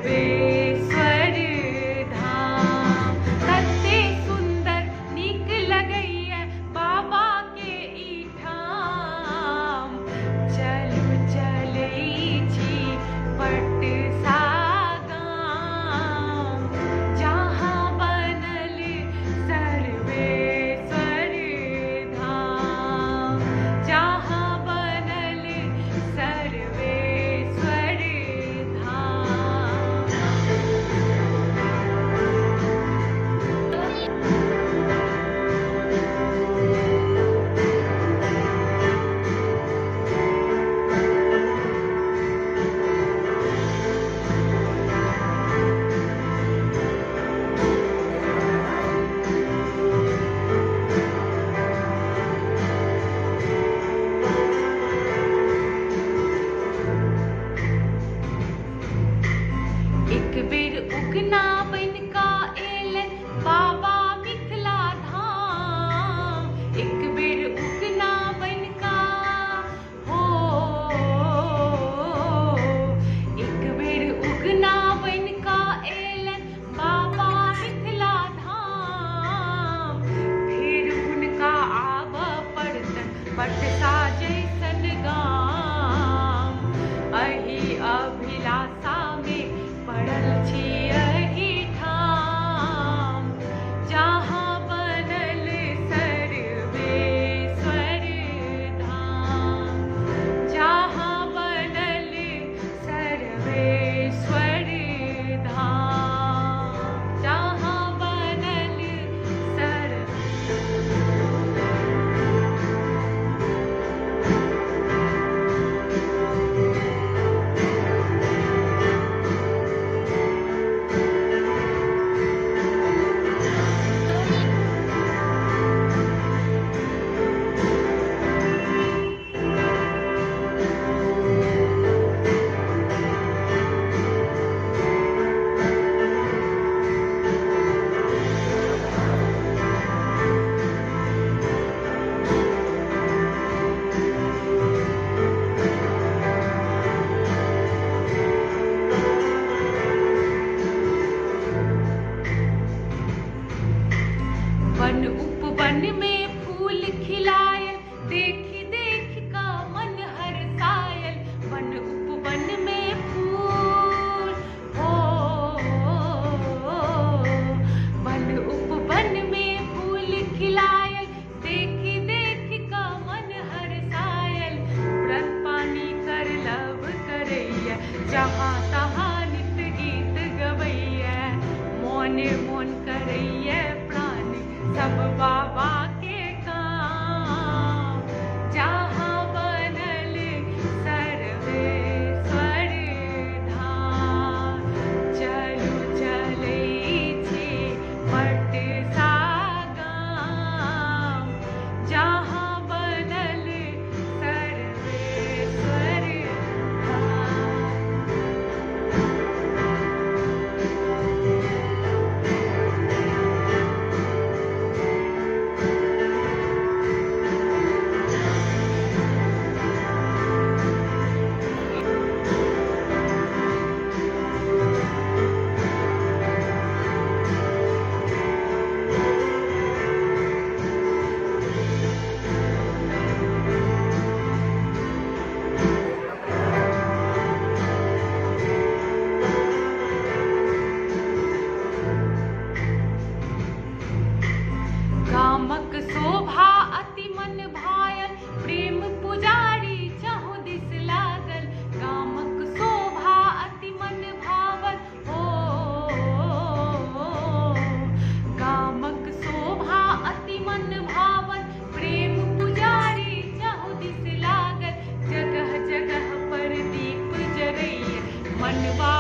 सर्वेश्वर धाम। कते सुंदर नीक लगैया बाबा के ई ठाम। चलू चलै छी पटसा गाम, जहाँ बनल सर्वेश्वर धाम, जहाँ बनल सर्वेश्वर धाम। एक बेर उगना बन का एलन बाबा मिथिला धाम। एक बेर उगना बन का हो, एक बेर उगना बन का एलन बाबा मिथिला धाम। फिर उनका आब पड़तन पटसा जैसन गाम। अही अभिलाषा में पड़ल छी अही ठाम, जहाँ बनल सर्वेश्वर धाम, जहाँ बनल सर्वेश्वर धाम, जहाँ बनल वन उपवन में फूल खिलायल, देखी देख का मन हरसायल। वन उपवन में फूल हो, वन उपवन में फूल खिलायल, देखी देख का मन हरसायल। व्रत पानी कर लव करैया, जहाँ तहाँ नित गीत गवैया। मोने मोन करैया सब बाबा के काम, जहाँ बनल सर्वेश्वर धाम। चलू चलै छी पटसा गाम, जहाँ बनल सर्वेश्वर धाम। गामक शोभा अति मन भायल, प्रेम पुजारी चहु दिस लागल। गामक शोभा अति मन भावल हो, गामक शोभा अति मन भावल, प्रेम पुजारी चहु दिस लागल। जगह जगह पर दीप जरैया, मनवा